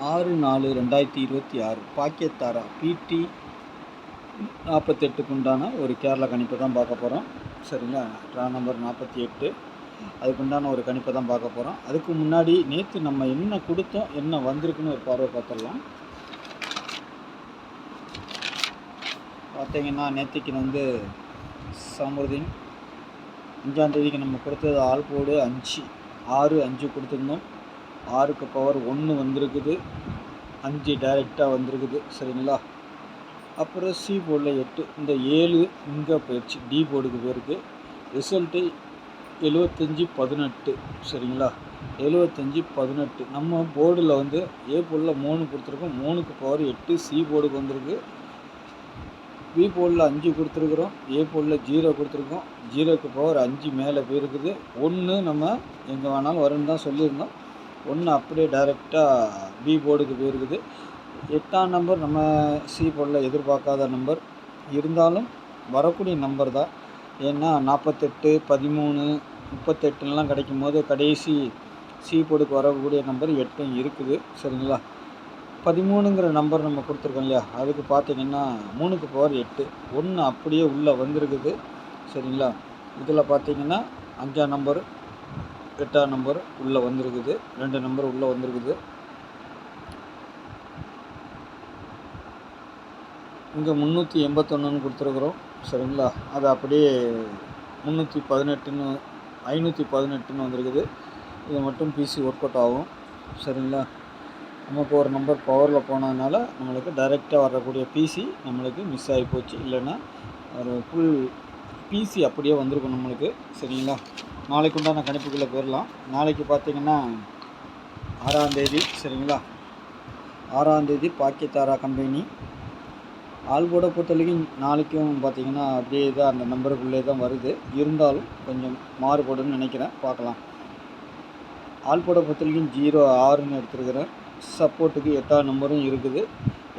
6/4/2026 பாக்கியத்தாரா பிடி 48க்கு உண்டான ஒரு கேரளா கணிப்பை தான் பார்க்க போகிறோம். சரிங்களா, ட்ரா நம்பர் 48, அதுக்குண்டான ஒரு கணிப்பை தான் பார்க்க போகிறோம். அதுக்கு முன்னாடி நேற்று நம்ம என்ன கொடுத்தோம், என்ன வந்திருக்குன்னு ஒரு பார்வை பார்த்துடலாம். பார்த்தீங்கன்னா நேற்றுக்கு வந்து சமுர்தீன் 5ஆம் தேதிக்கு நம்ம கொடுத்தது ஆல் போர்டு 5 6 5 கொடுத்துருந்தோம். 6க்கு பவர் 1 வந்திருக்குது, 5 டைரெக்டாக வந்திருக்குது. சரிங்களா, அப்புறம் சி போர்டில் 8, இந்த 7 இங்கே போயிடுச்சு, டி போர்டுக்கு போயிருக்கு. ரிசல்ட்டு 75-18. சரிங்களா, 75-18. நம்ம போர்டில் வந்து ஏ போர்டில் 3 கொடுத்துருக்கோம், 3க்கு பவர் 8 சி போர்டுக்கு வந்திருக்கு. பி போர்டில் 5 கொடுத்துருக்குறோம், ஏ போர்டில் 0 கொடுத்துருக்கோம், 0க்கு பவர் 5 மேலே போயிருக்குது. 1 நம்ம எங்கே வேணாலும் வரும்னு தான் சொல்லியிருந்தோம், 1 அப்படியே டைரெக்டாக பி போர்டுக்கு போயிருக்குது. 8ஆம் நம்பர் நம்ம சி போர்டில் எதிர்பார்க்காத நம்பர், இருந்தாலும் வரக்கூடிய நம்பர் தான். ஏன்னா 48, 13, 38லாம் கிடைக்கும் போது கடைசி சி போர்டுக்கு வரக்கூடிய நம்பர் 8 இருக்குது. சரிங்களா, 13ங்கிற நம்பர் நம்ம கொடுத்துருக்கோம் இல்லையா, அதுக்கு பார்த்தீங்கன்னா 3க்கு பவர் 8, 1 அப்படியே உள்ளே வந்திருக்குது. சரிங்களா, இதில் பார்த்தீங்கன்னா 5ஆம் நம்பர் 8ஆம் நம்பர் உள்ளே வந்திருக்குது, 2 நம்பர் உள்ளே வந்திருக்குது. இங்கே 381ன்னு கொடுத்துருக்குறோம். சரிங்களா, அது அப்படியே 318ன்னு 518ன்னு வந்திருக்குது. இது மட்டும் பிசி ஒர்க் அவுட் ஆகும். சரிங்களா, நமக்கு ஒரு நம்பர் பவரில் போனதுனால நம்மளுக்கு டைரெக்டாக வரக்கூடிய பிசி நம்மளுக்கு மிஸ் ஆகி போச்சு, இல்லைன்னா ஒரு ஃபுல் பிசி அப்படியே வந்திருக்கும் நம்மளுக்கு. சரிங்களா, நாளைக்கு உண்டான கணிப்புக்குள்ளே போயிடலாம். நாளைக்கு பார்த்திங்கன்னா 6ஆம் தேதி. சரிங்களா, 6ஆம் தேதி பாக்கியத்தாரா கம்பெனி ஆல்போர்டை பொறுத்த வரைக்கும் நாளைக்கும் பார்த்திங்கன்னா அப்படியே தான் அந்த நம்பருக்குள்ளே தான் வருது, இருந்தாலும் கொஞ்சம் மாறுபடுன்னு நினைக்கிறேன், பார்க்கலாம். ஆல்போர்டை பொறுத்த வரைக்கும் 0-6ன்னு எடுத்துருக்கிறேன். சப்போர்ட்டுக்கு 8ஆம் நம்பரும் இருக்குது.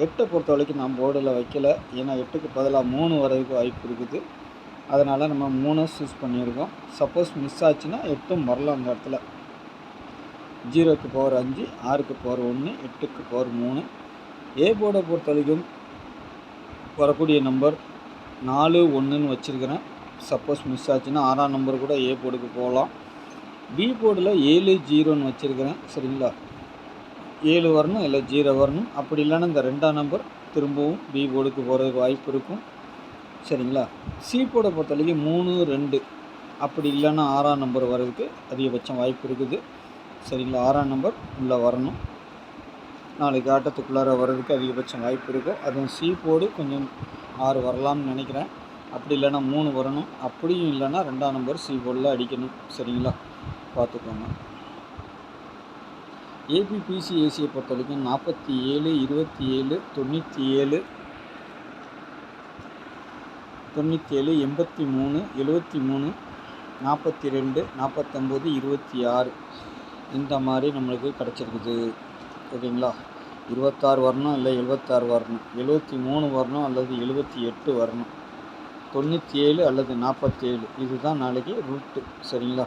8 பொறுத்த வரைக்கும் நான் போர்டில் வைக்கலை, ஏன்னா 8க்கு பதிலாக 3 வரதுக்கு வாய்ப்பு இருக்குது. அதனால் நம்ம 3 சூஸ் பண்ணியிருக்கோம். சப்போஸ் மிஸ் ஆச்சுன்னா 8ம் வரலாம். அந்த இடத்துல 0க்கு பவர் 5, 6க்கு பவர் 1, 8க்கு பவர் 3. ஏ போர்டை பொறுத்த வரைக்கும் வரக்கூடிய நம்பர் 4-1ன்னு வச்சுருக்கிறேன். சப்போஸ் மிஸ் ஆச்சுன்னா 6ஆம் நம்பர் கூட ஏ போர்டுக்கு போகலாம். பி போர்டில் 7-0ன்னு வச்சுருக்கிறேன். சரிங்களா, 7 வரணும், இல்லை 0 வரணும். அப்படி இல்லைன்னா இந்த 2ஆம் நம்பர் திரும்பவும் பி போர்டுக்கு போகிறதுக்கு வாய்ப்பு இருக்கும். சரிங்களா, சி போர்டை பொறுத்த வரைக்கும் 3-2, அப்படி இல்லைன்னா 6ஆம் நம்பர் வர்றதுக்கு அதிகபட்சம் வாய்ப்பு இருக்குது. சரிங்களா, 6ஆம் நம்பர் உள்ளே வரணும், நாளைக்கு ஆட்டத்துக்குள்ளார வர்றதுக்கு அதிகபட்சம் வாய்ப்பு இருக்கும். அதுவும் சி போர்டு கொஞ்சம் 6 வரலாம்னு நினைக்கிறேன். அப்படி இல்லைன்னா 3 வரணும், அப்படியும் இல்லைன்னா 2ஆம் நம்பர் சி போர்டில் அடிக்கணும். சரிங்களா, பார்த்துக்கோங்க. ஏபிபிசி ஏசியை பொறுத்த வரைக்கும் 47, 27, 97, 93, 83, 73, 42, 49, 26 இந்த மாதிரி நம்மளுக்கு கிடச்சிருக்குது. ஓகேங்களா, 26 வரணும், இல்லை 76 வரணும், 73 வரணும் அல்லது 78 வரணும், 97 அல்லது 47, இதுதான் நாளைக்கு ரூட்டு. சரிங்களா,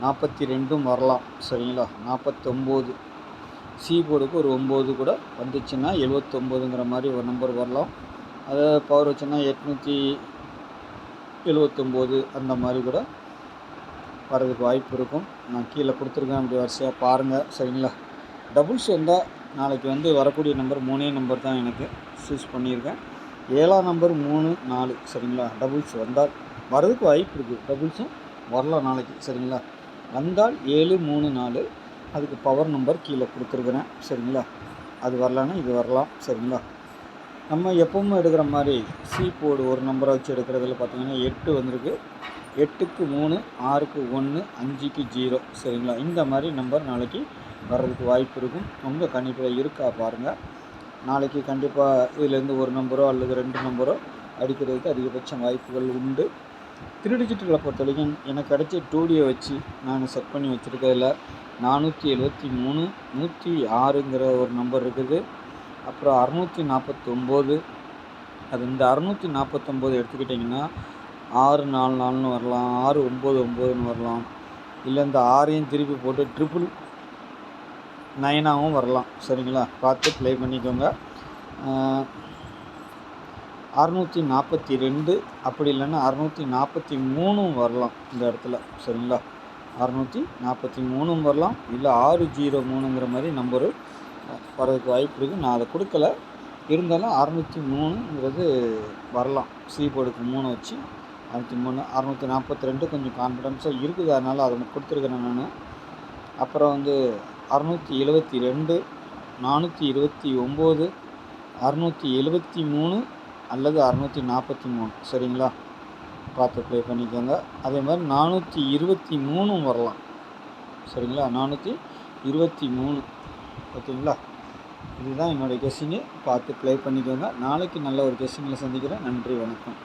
42ம் வரலாம். சரிங்களா, 49 சி போர்டுக்கு ஒரு 9 கூட வந்துச்சுன்னா 79ங்கிற மாதிரி ஒரு நம்பர் வரலாம். அதை பவர் வச்சுன்னா 879 அந்த மாதிரி கூட வரதுக்கு வாய்ப்பு இருக்கும். நான் கீழே கொடுத்துருக்கேன், அப்படி வரிசையாக பாருங்கள். சரிங்களா, டபுள்ஸ் வந்தால் நாளைக்கு வந்து வரக்கூடிய நம்பர் 3 நம்பர் தான் எனக்கு சூஸ் பண்ணியிருக்கேன். 7ஆம் நம்பர் 3, 4. சரிங்களா, டபுள்ஸ் வந்தால் வரதுக்கு வாய்ப்பு இருக்குது, டபுள்ஸும் வரலாம் நாளைக்கு. சரிங்களா, வந்தால் 7, 3, 4, அதுக்கு பவர் நம்பர் கீழே கொடுத்துருக்குறேன். சரிங்களா, அது வரலான்னா இது வரலாம். சரிங்களா, நம்ம எப்பவும் எடுக்கிற மாதிரி சி போர்டு ஒரு நம்பரை வச்சு எடுக்கிறதுல பார்த்திங்கன்னா 8 வந்திருக்கு, 8க்கு 3, 6க்கு 1, 5க்கு 0. சரிங்களா, இந்த மாதிரி நம்பர் நாளைக்கு வர்றதுக்கு வாய்ப்பு இருக்கும். உங்கள் கணிப்பில் இருக்கா பாருங்கள். நாளைக்கு கண்டிப்பாக இதிலேருந்து ஒரு நம்பரோ அல்லது 2 நம்பரோ அடிக்கிறதுக்கு அதிகபட்சம் வாய்ப்புகள் உண்டு. 3 டிஜிட்டுகளை பொறுத்த வரைக்கும் எனக்கு கிடைச்ச 2Dயை வச்சு நான் செட் பண்ணி வச்சுருக்கிறதுல 473, 106ங்கிற ஒரு நம்பர் இருக்குது. அப்புறம் 649, அது இந்த 649 எடுத்துக்கிட்டிங்கன்னா 644ன்னு வரலாம், 699ன்னு வரலாம், இல்லை இந்த 6ஐயும் திருப்பி போட்டு 9ஆகவும் வரலாம். சரிங்களா, பார்த்து ப்ளே பண்ணிக்கோங்க. 642 அப்படி இல்லைன்னா 643 வரலாம் இந்த இடத்துல. சரிங்களா, 643 வரலாம், இல்லை 603ங்கிற மாதிரி நம்பரு வரதுக்கு வாய்ப்பு இருக்குது. நான் அதை கொடுக்கல, இருந்தாலும் 603ங்கிறது வரலாம். சி போர்டுக்கு 3 வச்சு 603. 642 கொஞ்சம் கான்ஃபிடென்ஸாக இருக்குது, அதனால் அதை கொடுத்துருக்குறேன் நான். அப்புறம் வந்து 672, 429, 673 அல்லது 643. சரிங்களா, பார்த்து ப்ளே பண்ணிக்கோங்க. அதே மாதிரி 423 வரலாம். சரிங்களா, 423. ஓகேங்களா, இதுதான் என்னுடைய கெஸ்ஸிங்கு. பார்த்து ப்ளே பண்ணிக்கோங்க. நாளைக்கு நல்ல ஒரு கெஸ்ஸிங்கில் சந்திக்கிறேன். நன்றி, வணக்கம்.